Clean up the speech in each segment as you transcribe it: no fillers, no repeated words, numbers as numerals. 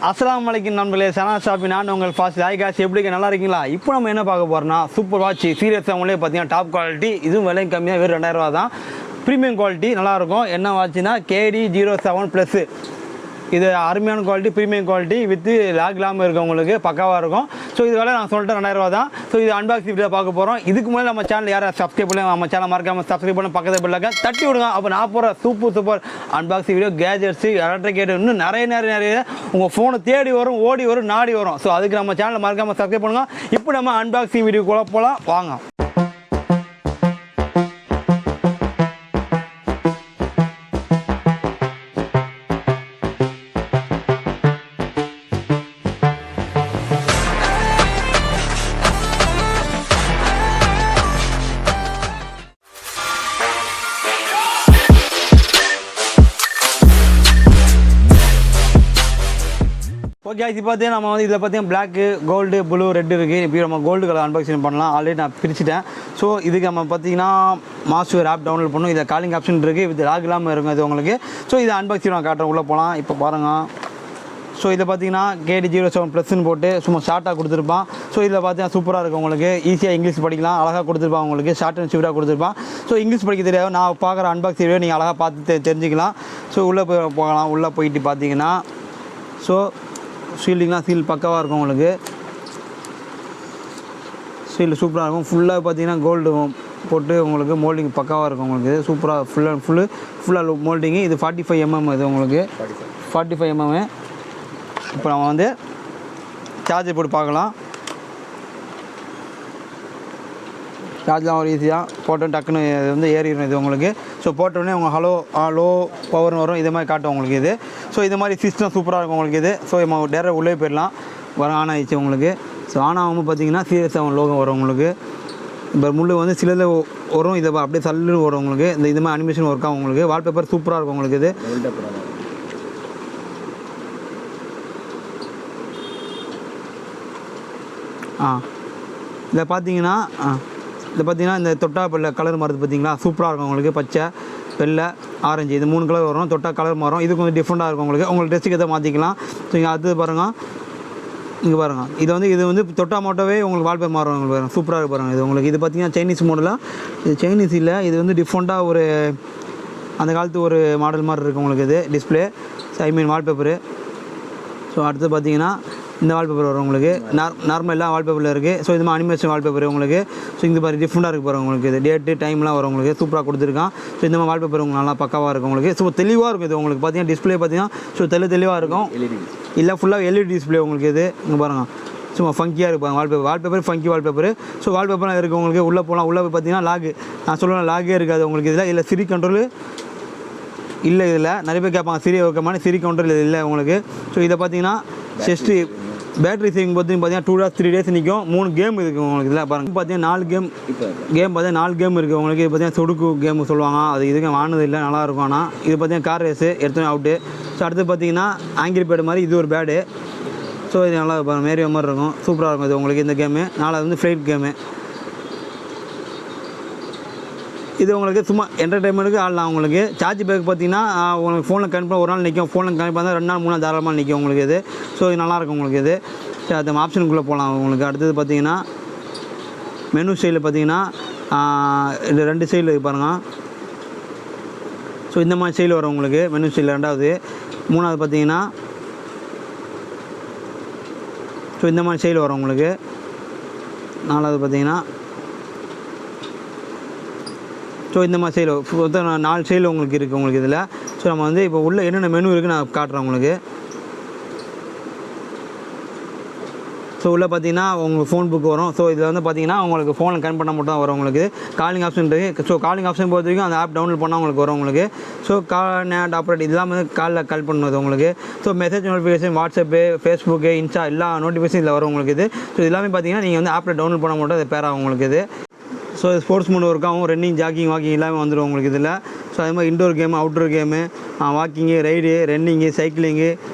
அஸ்ஸலாமு அலைக்கும் நண்பர்களே, சனா ஷாப்பி நான் உங்கள் ஃபாஸ்ட். ஹாய் காய்ஸ், எப்படி நல்லா இருக்கீங்களா? இப்போ நம்ம என்ன பார்க்க போகிறோம்னா சூப்பர் வாட்ச் சீரியஸ் அவங்களே பார்த்தீங்கன்னா டாப் குவாலிட்டி, இதுவும் விலை கம்மியாக வெறும் 2000 ரூபா தான். ப்ரீமியம் குவாலிட்டி நல்லாயிருக்கும். என்ன வாட்ச்னா KD07PLUS. இது அருமையான quality, premium quality with lock இல்லாமல் இருக்கும், உங்களுக்கு பக்காவாக இருக்கும். ஸோ இது வேலை நான் சொல்லிட்டேன் 2000 ரூபா தான். ஸோ இது அன்பாக்சிங் வீடியோ பார்க்க போகிறோம். இதுக்கு முன்னாடி நம்ம சேனல் யாரை சப்ஸ்கிரைப் பண்ணி நம்ம சேனல் மறக்காமல் சப்ஸ்கிரைப் பண்ணி பக்கத்தில் பிள்ளைங்க தட்டி விடுங்க. அப்போ நான் போகிற super unboxing video, gadgets, electric கேட்டு இன்னும் நிறைய உங்கள் ஃபோனை தேடி வரும், ஓடி வரும், நாடி வரும். ஸோ அதுக்கு நம்ம சேனலை மறக்காமல் சப்ஸ்கிரைப் பண்ணுங்கள். இப்போ நம்ம அன்பாக்சிங் வீடியோ கூட போகலாம் வாங்க. ஓகே, இது பார்த்தீங்கன்னா நம்ம வந்து இதில் பார்த்தீங்கன்னா பிளாக்கு, கோல்டு, ப்ளூ, ரெட் இருக்குது. இப்போ நம்ம கோல்டு கலர் அன்பாக்சிங் பண்ணலாம். ஆல்ரெடி நான் பிரிச்சுட்டேன். ஸோ இதுக்கு நம்ம பார்த்தீங்கன்னா மாஸ்டர் ஆப் டவுன்லோட் பண்ணணும். இதில் காலிங் ஆப்ஷன் இருக்குது, இது லாக் இல்லாமல் இருக்கும் இது உங்களுக்கு. ஸோ இதை அன்பாக்சிங் நான் காட்டுறேன், உள்ளே போகலாம். இப்போ பாருங்கள். ஸோ இதை பார்த்தீங்கன்னா KD07PLUSன்னு போட்டு சும்மா ஷார்ட்டாக கொடுத்துருப்பான். ஸோ இதில் பார்த்தீங்கன்னா சூப்பராக இருக்கும், உங்களுக்கு ஈஸியாக இங்கிலீஷ் படிக்கலாம், அழகாக கொடுத்துருப்பான், உங்களுக்கு ஷார்ட் அண்ட் ஸ்வீட்டாக கொடுத்துருப்பான். ஸோ இங்கிலீஷ் படிக்க தெரியாது, நான் பார்க்குற அன்பாக்சிங் வீடியோ நீங்கள் அழகாக பார்த்து தெரிஞ்சுக்கலாம். ஸோ உள்ளே போகலாம். உள்ளே போயிட்டு பார்த்தீங்கன்னா ஸோ ஷீல்டிங்லாம் சீல் பக்காவாக இருக்கும், உங்களுக்கு சீல் சூப்பராக இருக்கும். ஃபுல்லாக பார்த்தீங்கன்னா கோல்டு போட்டு உங்களுக்கு மோல்டிங் பக்காவாக இருக்கும், உங்களுக்கு சூப்பராக ஃபுல்லாக மோல்டிங்கு. இது 45 mm, இது உங்களுக்கு 45 mm. இப்போ நம்ம வந்து சார்ஜர் போட்டு பார்க்கலாம். சார்ஜ்லாம் ஒரு ஈஸியாக போட்டோம், டக்குன்னு இது வந்து ஏறிடும் இது உங்களுக்கு. ஸோ போட்டோடனே உங்கள் லோ பவர்னு வரும், இது மாதிரி காட்டும் உங்களுக்கு இது. ஸோ இது மாதிரி சிஸ்டம் சூப்பராக இருக்கும் உங்களுக்கு இது. ஸோ நம்ம டேரெக்டாக உள்ளே போயிடலாம். ஆன் ஆகிடுச்சு உங்களுக்கு. ஸோ ஆன் ஆகும்போது பார்த்தீங்கன்னா CS7 லோகோ வரும் உங்களுக்கு. இப்போ முள்ளு வந்து சிலது வரும், இதை அப்படியே சல்லுன்னு வரும் உங்களுக்கு. இது மாதிரி அனிமேஷன் ஒர்க் ஆகும் உங்களுக்கு. வால்பேப்பர் சூப்பராக இருக்கும் உங்களுக்கு இது. இதில் பார்த்தீங்கன்னா இந்த தொட்டா வெள்ளை கலர் மாறுது பார்த்தீங்களா, சூப்பராக இருக்கும் உங்களுக்கு. பச்சை, வெள்ளை, ஆரஞ்சு, இது 3 கலர் வரும். தொட்டா கலர் மாறும். இது கொஞ்சம் டிஃப்ரெண்ட்டாக இருக்கும் உங்களுக்கு ட்ரெஸ்ஸுக்கு எதை மாற்றிக்கலாம். ஸோ இங்கே அடுத்தது பாருங்கள், இங்கே பாருங்கள். இது வந்து தொட்டா மோட்டோவே உங்களுக்கு வால்பேப்பர் மாறும் உங்களுக்கு. பாருங்கள் சூப்பராக இருக்கு பாருங்கள் இது உங்களுக்கு. இது பார்த்தீங்கன்னா சைனீஸ் மாடலாக, இது சைனீஸ் இல்லை, இது வந்து டிஃப்ரெண்ட்டாக ஒரு அந்த காலத்து ஒரு மாடல் மாதிரி இருக்குது உங்களுக்கு இது டிஸ்பிளே, வால்பேப்பரு. ஸோ அடுத்து பார்த்தீங்கன்னா இந்த வால்பேப்பர் வரும் உங்களுக்கு. நார்மல் எல்லாம் வால்பேப்பரில் இருக்குது. ஸோ இது மாதிரி அனிமேஷன் வால்பேப்பர் உங்களுக்கு. ஸோ இந்த மாதிரி டிஃப்ரெண்ட்டாக இருக்குது பாருங்கள் உங்களுக்கு. இது டேட்டு டைம்லாம் வரும் உங்களுக்கு, சூப்பராக கொடுத்துருக்கான். ஸோ இந்த மாதிரி வால்பேப்பர் உங்களுக்கு நல்லா பக்காவாக இருக்கும் உங்களுக்கு. ஸோ தெளிவாக இருக்கும் இது உங்களுக்கு. பார்த்தீங்கன்னா டிஸ்பிளே பார்த்தீங்கன்னா ஸோ தெளிவாக இருக்கும். இல்லை ஃபுல்லாக LED டிஸ்பிளே உங்களுக்கு இது. இங்கே பாருங்கள், சும்மா ஃபங்கியாக இருப்பாங்க வால்பேப்பர் ஃபங்கி வால்பேப்பர். ஸோ வால்பேப்பர்லாம் இருக்குது உங்களுக்கு. உள்ளே போகலாம். உள்ளே போய் பார்த்தீங்கன்னா லாகு, நான் சொல்லுவேன் லாகே இருக்காது உங்களுக்கு இதில். இல்லை சிரி கண்ட்ரோல் இல்லை இதில். நிறைய பேர் கேட்பாங்க சிரி வைக்கமான, சிரி கண்ட்ரோல் இது இல்லை உங்களுக்கு. ஸோ இதை பார்த்தீங்கன்னா ஜஸ்ட்டு பேட்டரி சேவிங் பார்த்தீங்கன்னா 2 days 3 days நிற்கும். 3 கேம் இருக்குது உங்களுக்கு. இதில் பாருங்கள் பார்த்தீங்கன்னா 4 கேம் பார்த்தீங்கன்னா 4 கேம் இருக்குது உங்களுக்கு. இது பார்த்தீங்கன்னா சொடுக்கு கேம் சொல்லுவாங்க, அது இதுக்கு வாங்கினது இல்லை, நல்லாயிருக்கும். ஆனால் இது பார்த்தீங்கன்னா கார் ரேஸு எடுத்தோம் அவுட்டு. ஸோ அடுத்து பார்த்தீங்கன்னா ஆங்கிரி பேடு மாதிரி இது ஒரு பேடு. ஸோ இது நல்லா பாருங்கள், மேரியோ மாதிரி இருக்கும், சூப்பராக இருக்கும் இது உங்களுக்கு இந்த கேமு. 4 வந்து ஃப்ளைட் கேமு. இது உங்களுக்கு சும்மா என்டர்டைன்மெண்ட்டுக்கு ஆடலாம் உங்களுக்கு. சார்ஜ் பேக் பார்த்தீங்கன்னா உங்களுக்கு ஃபோனில் கனெக்ட் பண்ண ஒரு நாள் நிற்கும், ஃபோனில் கனெக்ட் பண்ணால் 2 நாள் 3 நாள் தாராளமாக நிற்கும் உங்களுக்கு இது. ஸோ இது நல்லாயிருக்கும் உங்களுக்கு இது. சரி, அது ஆப்ஷனுக்குள்ளே போகலாம் உங்களுக்கு. அடுத்தது பார்த்தீங்கன்னா மெனு சைடில் பார்த்தீங்கன்னா இது 2 சைடில் பாருங்கள். ஸோ இந்த மாதிரி சைடில் வரும் உங்களுக்கு மெனு சைடில் 2வது. 3வது பார்த்தீங்கன்னா ஸோ இந்த மாதிரி சைடில் வரும் உங்களுக்கு. 4வது பார்த்தீங்கன்னா ஸோ இந்த மாதிரி சைடில் 4 சைடில் உங்களுக்கு இருக்குது உங்களுக்கு இதில். ஸோ நம்ம வந்து இப்போ உள்ள என்னென்ன மெனு இருக்குன்னு நான் காட்டுறேன் உங்களுக்கு. ஸோ உள்ளே பார்த்தீங்கன்னா உங்களுக்கு ஃபோன் புக் வரும். ஸோ இதில் வந்து பார்த்தீங்கன்னா உங்களுக்கு ஃபோனில் கனெக்ட் பண்ணால் மட்டும் தான் வரும் உங்களுக்கு. காலிங் ஆப்ஷன் இருக்குது. ஸோ காலிங் ஆப்ஷன் பொறுத்த வரைக்கும் அந்த ஆப் டவுன்லோட் பண்ணால் உங்களுக்கு வரும் உங்களுக்கு. ஸோ நேட் ஆப்ரேட் இதெல்லாம் வந்து காலில் கால் பண்ணுவது உங்களுக்கு. So message notification, WhatsApp, Facebook, Insta எல்லா நோட்டிஃபிகேஷன் இதில் வரும் உங்களுக்கு இது. ஸோ எல்லாமே பார்த்தீங்கன்னா நீங்கள் வந்து ஆப்பில் டவுன்லோட் பண்ணால் மட்டும் அது பேர் ஆகும் உங்களுக்கு இது. ஸோ ஸ்போர்ட்ஸ் மோட் ஒர்க்காகவும் ரன்னிங், ஜாக்கிங், வாக்கிங் எல்லாமே வந்துடும் உங்களுக்கு இதில். ஸோ அதே மாதிரி indoor game, outdoor game, walking, ride, running, cycling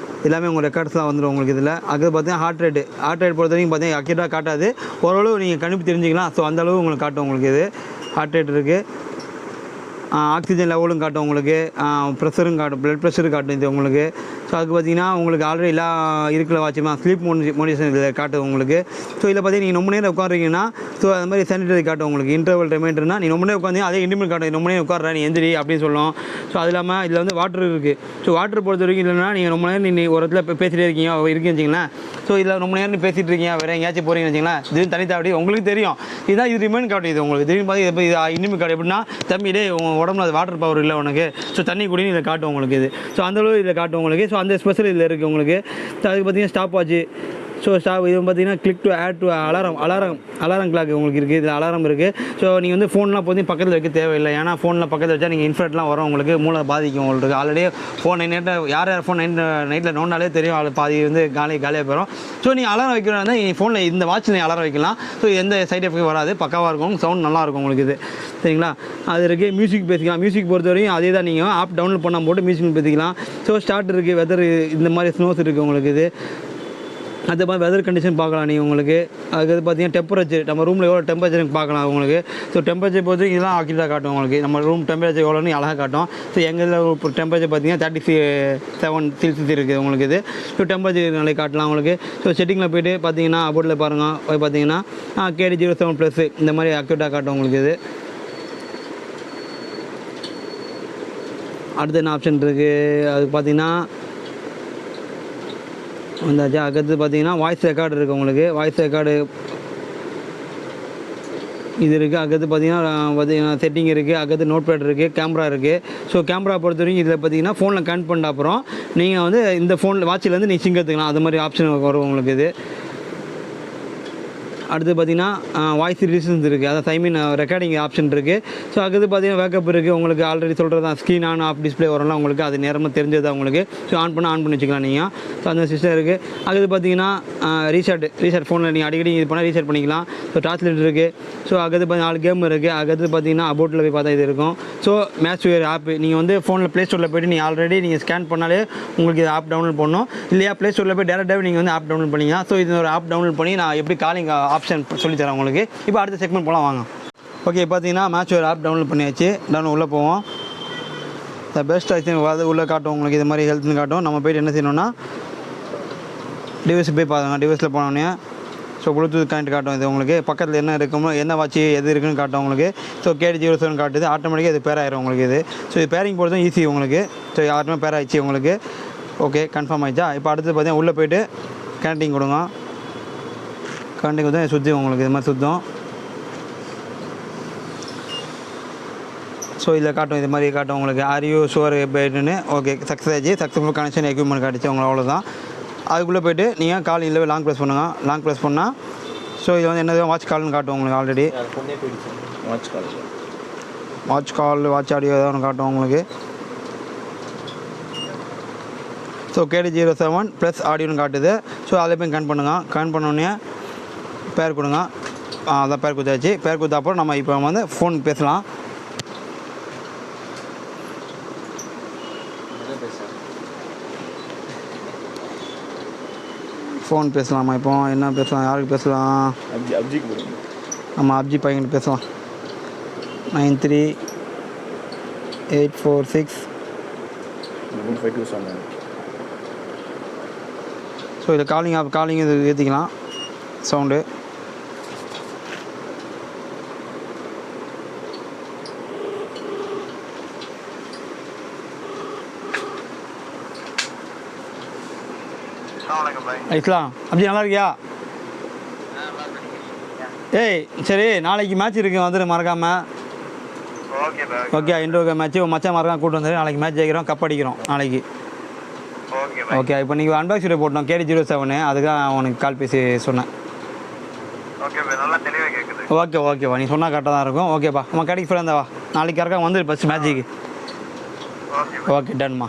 எல்லாமே உங்கள் ரெக்கார்ட்ஸ்லாம் வந்துடும் உங்களுக்கு இதில். அது பார்த்தீங்கன்னா ஹார்ட் ரேட் பொறுத்த வரைக்கும் பார்த்தீங்கன்னா அக்யூரேட்டாக காட்டாது, ஓரளவு நீங்கள் கணிப்பு தெரிஞ்சிக்கலாம். ஸோ அந்தளவு உங்களுக்கு காட்டும் உங்களுக்கு இது. ஹார்ட் ரேட் இருக்குது. ஆக்சிஜன் லெவலும் காட்டும் உங்களுக்கு, ப்ரெஷரும் காட்டும், ப்ளட் ப்ரெஷரும் காட்டும் இது உங்களுக்கு. ஸோ அதுக்கு பார்த்தீங்கன்னா உங்களுக்கு ஆல்ரெடி எல்லா இருக்கிற வாட்சுமா ஸ்லீப் மோடிஷன் இதில் காட்டும் உங்களுக்கு. ஸோ இதில் பார்த்தீங்கன்னா நீங்கள் ரொம்ப நேரம் உட்காருறீங்கன்னா ஸோ அது மாதிரி சானிட்டரி காட்டும் உங்களுக்கு. இன்டர்வல் ரிமைண்டர்னா நீ ரொம்ப நேரம் உட்காந்து அதே இண்டிமெண்ட் காட்டும், ரொம்ப நேரம் உட்கார நீ எந்திரி அப்படின்னு சொல்லும். ஸோ அது இல்லாமல் இதில் வந்து வாட்டர் இருக்குது. ஸோ வாட்டர் பொறுத்த வரைக்கும் இல்லைன்னா நீங்கள் ரொம்ப நேரம் நீங்கள் ஒரு இடத்துல பேசிகிட்டே இருக்கீங்க வச்சிங்களேன். ஸோ இதில் ரொம்ப நேரம் பேசிகிட்டு இருக்கீங்க வேறு எங்கேயாச்சும் போகிறீங்கன்னு வச்சிங்களேன், திடீர்னு தனி தாவடி உங்களுக்கு தெரியும் இதுதான் இது ரிமைண்ட் காட்டும். இது உங்களுக்கு திடீர்னு பார்த்து இப்போ இது இண்டிமெண்ட் காட்டும் எப்படின்னா தம்பி டே உங்கள் உடம்புல அது வாட்டர் பவர் இல்லை உனக்கு, ஸோ தண்ணி குடின்னு இதை காட்டும் உங்களுக்கு இது. ஸோ அந்தளவு இதில் காட்டும் உங்களுக்கு. ஸோ அந்த ஸ்பெஷல் இதில் இருக்குது உங்களுக்கு. ஸோ அதுக்கு பார்த்தீங்கன்னா ஸ்டாப் வாட்ச். ஸோ இது பார்த்தீங்கன்னா click to add to alarm clock உங்களுக்கு இருக்குது. இதில் அலாரம் இருக்குது. ஸோ நீங்கள் வந்து ஃபோன்லாம் போய் பக்கத்தில் வைக்க தேவையில்லை. ஏன்னா ஃபோனில் பக்கத்தில் வச்சா நீங்கள் இன்ஃப்ளெட்லாம் வரும் உங்களுக்கு, மூளை பாதிக்கும் உங்களுக்கு. ஆல்ரெடி ஃபோன் யார் ஃபோன் நைட்டில் நோண்டாலே தெரியும், அது பாதி வந்து காலியாக போயிடும். ஸோ நீங்கள் அலாரம் வைக்கிறதா நீங்கள் ஃபோனில் இந்த வாட்சில் நீங்கள் அலாரம் வைக்கலாம். ஸோ எந்த சைட் எஃபெக்ட் வராது, பக்காவாக இருக்கும், சவுண்ட் நல்லாயிருக்கும் உங்களுக்கு இது. சரிங்களா? அது இருக்குது. மியூசிக் பேசிக்கலாம். மியூசிக் பொறுத்த வரையும் அதே தான், நீங்கள் ஆப் டவுன்லோட் பண்ணால் போட்டு மியூசிக் பேசிக்கலாம். ஸோ ஸ்டார்ட் இருக்குது, வெதர் இந்த மாதிரி ஸ்னோஸ் இருக்குது உங்களுக்கு இது. அது மாதிரி வெதர் கண்டிஷன் பார்க்கலாம் நீங்கள் உங்களுக்கு. அதுக்கு பார்த்தீங்கன்னா டெம்பரேச்சர், நம்ம ரூமில் எவ்வளோ டெம்பரேச்சர் பார்க்கலாம் உங்களுக்கு. ஸோ டெம்பரேச்சர் பொறுத்து இதெல்லாம் ஆக்கிட்டாக காட்டும் உங்களுக்கு. நம்ம ரூம் டெம்பரேச்சர் எவ்வளோன்னு அழகாக காட்டும். ஸோ எங்கள் இப்போ டெம்பரேச்சர் பார்த்தீங்கன்னா 37 செல்சியஸ் இருக்குது உங்களுக்கு இது. ஸோ டெம்பரேச்சர் நாளைக்கு காட்டலாம் உங்களுக்கு. ஸோ செட்டிங்கில் போய்ட்டு பார்த்தீங்கன்னா அபோட்டில் பாருங்கள், போய் பார்த்தீங்கன்னா KD07PLUS இந்த மாதிரி அக்யூட்டாக காட்டும் உங்களுக்கு இது. அடுத்து என்ன ஆப்ஷன் இருக்குது அதுக்கு பார்த்தீங்கன்னா வந்தாச்சு. அடுத்து பார்த்தீங்கன்னா வாய்ஸ் ரெக்கார்டு இருக்குது உங்களுக்கு. வாய்ஸ் ரெக்கார்டு இது இருக்குது. அடுத்து பார்த்தீங்கன்னா செட்டிங் இருக்குது. அடுத்து நோட் பேட் இருக்குது, கேமரா இருக்குது. ஸோ கேமரா பொறுத்த வரைக்கும் இதில் பார்த்தீங்கன்னா ஃபோனில் கனெக்ட் பண்ண அப்புறம் நீங்கள் வந்து இந்த ஃபோனில் வாட்சிலேருந்து நீங்கள் சிங்க் எடுத்துக்கலாம். அது மாதிரி ஆப்ஷன் வரும் உங்களுக்கு இது. அடுத்து பார்த்தீங்கன்னா வாய்ஸ் ரிலீசன்ஸ் இருக்குது, அதான் ரெக்கார்டிங் ஆப்ஷன் இருக்குது. ஸோ அதுக்கு பார்த்தீங்கன்னா வேக்கப் இருக்குது உங்களுக்கு. ஆல்ரெடி சொல்கிறது தான், ஸ்க்ரீன் ஆன் ஆஃப் டிஸ்பிளே வரலாம் உங்களுக்கு, அது நேரமாக தெரிஞ்சது உங்களுக்கு. ஸோ ஆன் பண்ணி வச்சுக்கலாம் நீங்கள். ஸோ அந்த சிஸ்டம் இருக்குது. அதுக்கு பார்த்தீங்கன்னா ரீசெட் ஃபோனில் நீங்கள் அடிக்கடி இது பண்ணால் ரீசெட் பண்ணிக்கலாம். ஸோ டார்ச்லைட் இருக்குது. ஸோ அதுக்கு 4 கேம் இருக்குது. அதுக்கு பார்த்தீங்கன்னா அபோட்டில் போய் பார்த்தா இது இருக்கும். ஸோ மேட்ச் வேர் ஆப் நீங்கள் வந்து ஃபோனில் ப்ளே ஸ்டோரில் போய்ட்டு நீங்கள் ஆல்ரெடி நீங்கள் ஸ்கேன் பண்ணாலே உங்களுக்கு இது ஆப் டவுன்லோட் பண்ணணும். இல்லையா ப்ளே ஸ்டோரில் போய் டேரெக்டாகவே நீங்கள் வந்து ஆப் டவுன்லோட் பண்ணிங்க. ஸோ இது ஒரு ஆப் டவுன்லோட் பண்ணி நான் எப்படி காலிங் ஆப்ஷன் சொல்லித்தரேன் உங்களுக்கு. இப்போ அடுத்த செக்மெண்ட் போகலாம் வாங்க. ஓகே, பார்த்தீங்கன்னா மேட்ச் ஒரு ஆப் டவுன்லோட் பண்ணியாச்சு. டவுன்லோட் உள்ளே போவோம். த பெஸ்ட் ஆக்ஷன் உள்ளே காட்டும் உங்களுக்கு. இது மாதிரி ஹெல்த்னு காட்டும். நம்ம போய்ட்டு என்ன செய்யணும்னா டிவைஸ் போய் பாருங்கள். டிவைஸில் போனோடனே ஸோ ப்ளூடூத் கனெக்ட் காட்டும். இது உங்களுக்கு பக்கத்தில் என்ன இருக்குமோ, என்ன வாட்ச் எது இருக்குன்னு காட்டும் உங்களுக்கு. ஸோ KD07 காட்டுது. ஆட்டோமேட்டிக்காக இது பேர் ஆயிரும் உங்களுக்கு இது. ஸோ இது பேரிங் போடுறதும் ஈஸி உங்களுக்கு. ஸோ யாருமே பேர் ஆயிடுச்சு உங்களுக்கு. ஓகே, கன்ஃபார்ம் ஆகிடுச்சா? இப்போ அடுத்து பார்த்தீங்கன்னா உள்ளே போய்ட்டு கனெக்டிங் கொடுங்க. கனெக்டிங் வந்து சுற்றி உங்களுக்கு இது மாதிரி சுற்றும். ஸோ இதில் காட்டும், இது மாதிரி காட்டும் உங்களுக்கு. ஆர்யூ ஷுவர் போய்ட்டுன்னு. ஓகே, சக்ஸஸ் ஆச்சு. சக்ஸஸ்ஃபுல் கனெக்ஷன் எக்யூப்மெண்ட் காட்டிச்சு உங்களுக்கு. அவ்வளோதான். அதுக்குள்ளே போய்ட்டு நீங்கள் கால் இல்லை லாங் ப்ரெஸ் பண்ணுங்கள். லாங் ப்ரெஸ் பண்ணால் ஸோ இது வந்து என்னது வாட்ச் கால்னு காட்டும் உங்களுக்கு. ஆல்ரெடி வாட்ச் ஆடியோ ஏதாவது ஒன்று காட்டும் உங்களுக்கு. ஸோ KD07PLUS ஆடியோன்னு காட்டுது. ஸோ அதில் போய் கனெக்ட் பண்ணுங்கள். கனெக்ட் பண்ணோடனே பேர் கொடுங்க. அதான் பேர் கொடுத்தாச்சு. பேர் கொடுத்த அப்புறம் நம்ம இப்போ வந்து ஃபோன் பேசலாம். ஃபோன் பேசலாமா? இப்போ என்ன பேசலாம், யாருக்கு பேசலாம்? நம்ம அப்ஜி பையன்கிட்ட பேசலாம். 938467. ஸோ இதில் காலிங் இது ஏற்றிக்கலாம் சவுண்டு. இஸ்லாம் அப்படி நல்லா இருக்கியா? ஏய் சரி, நாளைக்கு மேட்ச் இருக்குது, வந்துடு மறக்காமல். ஓகே, இண்டோர் மேட்ச்சு மச்சான் மறக்காம கூப்பிட்டு வந்துடு. நாளைக்கு மேட்ச் ஜெயிக்கிறோம், கப் அடிக்கிறோம் நாளைக்கு. ஓகே, இப்போ நீங்கள் அன்பாக்ஸ் வீடியோ போட்டோம் KD07, அதுக்காக உனக்கு கால் பேசி சொன்னேன். ஓகேவா, நீ சொன்னால் கரெக்டாக தான் இருக்கும். ஓகேப்பா, நம்ம கடைக்கு ஃப்ரெண்ட் வா, நாளைக்கு யாருக்கா வந்துடு ஃபஸ்ட் மேட்ச்சுக்கு. ஓகே, டன்மா.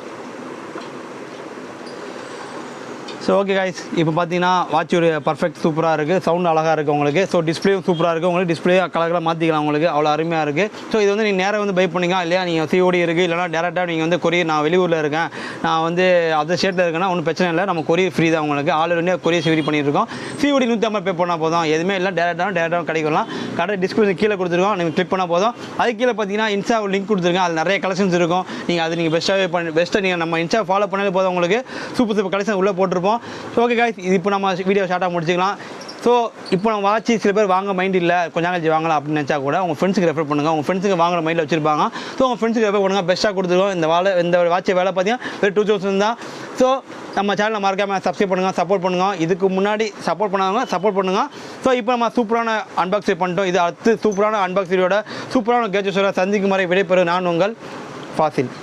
ஸோ ஓகே கைஸ், இப்போ பார்த்தீங்கன்னா வாட்ச் ஒரு பர்ஃபெக்ட் சூப்பராக இருக்குது, சவுண்ட் அழகாக இருக்குது உங்களுக்கு. ஸோ டிஸ்பிளேயும் சூப்பராக இருக்குது உங்களுக்கு, டிஸ்பிளே கலராக மாற்றிக்கலாம் உங்களுக்கு, அவ்வளோ அருமையாக இருக்குது. ஸோ இது வந்து நீங்கள் நேராக வந்து பை பண்ணிக்கலாம், இல்லையா நீங்கள் சிஓடி இருக்குது, இல்லைனா டேரெக்டாக நீங்கள் வந்து கொரியர், நான் வெளியூரில் இருக்கேன், நான் வந்து அதர் ஸ்டேட்டில் இருக்கேன்னா ஒன்றும் பிரச்சனை இல்லை, நம்ம கொரியர் ஃப்ரீ தான் உங்களுக்கு. ஆல் இந்தியா கொரியர் சிஓடி பண்ணியிருக்கோம். சிஓடி 150 பே பண்ணால் போதும், எதுவுமே இல்லை, டேரெக்டாக கிடைக்கலாம். கடை டிஸ்கிரிப்ஷன் கீழே கொடுத்துருக்கோம், நீங்கள் கிளிக் பண்ணால் போதும். அதுக்கு கீழே பார்த்தீங்கன்னா இன்ஸ்டா லிங்க் கொடுத்துருக்கோம், அது நிறைய கலெக்ஷன்ஸ் இருக்கும். நீங்கள் பெஸ்ட்டாக நீங்கள் நம்ம இன்ஸ்டா ஃபாலோ பண்ணாலே போதும், உங்களுக்கு சூப்பர் கலெக்ஷன் உள்ளே போட்டிருப்போம். ஸோ ஓகே கைஸ், இது இப்போ நம்ம வீடியோ ஷார்ட்டாக முடிச்சிக்கலாம். ஸோ இப்போ நம்ம வாட்சி சில பேர் வாங்க மைண்ட் இல்லை, கொஞ்சம் கழிச்சு வாங்கலாம் அப்படின்னு நினச்சா கூட உங்கள் ஃப்ரெண்ட்ஸுக்கு ரெஃபர் பண்ணுங்கள். உங்கள் ஃப்ரெண்ட்ஸுக்கு வாங்குற மைண்டில் வச்சிருப்பாங்க. ஸோ உங்கள் ஃப்ரெண்ட்ஸுக்கு ரெஃபர் பண்ணுங்கள், பெஸ்ட்டாக கொடுத்துருவோம். இந்த வாட்சை வேலை பார்த்தீங்கன்னா வெறும் 2000 தான். ஸோ நம்ம சேனலை மறக்காமல் சப்ஸ்கிரைப் பண்ணுங்கள், சப்போர்ட் பண்ணுங்கள். இதுக்கு முன்னாடி சப்போர்ட் பண்ணாதவங்க சப்போர்ட் பண்ணுங்கள். ஸோ இப்போ நம்ம சூப்பரான அன்பாக்சிங் பண்ணிட்டோம். இது அடுத்து சூப்பரான அன்பாக்சிங்கோட சூப்பரான கேஜெட்ஸோட சந்திக்கும் வரை விடைபெறும் நான் உங்கள் ஃபாசில்.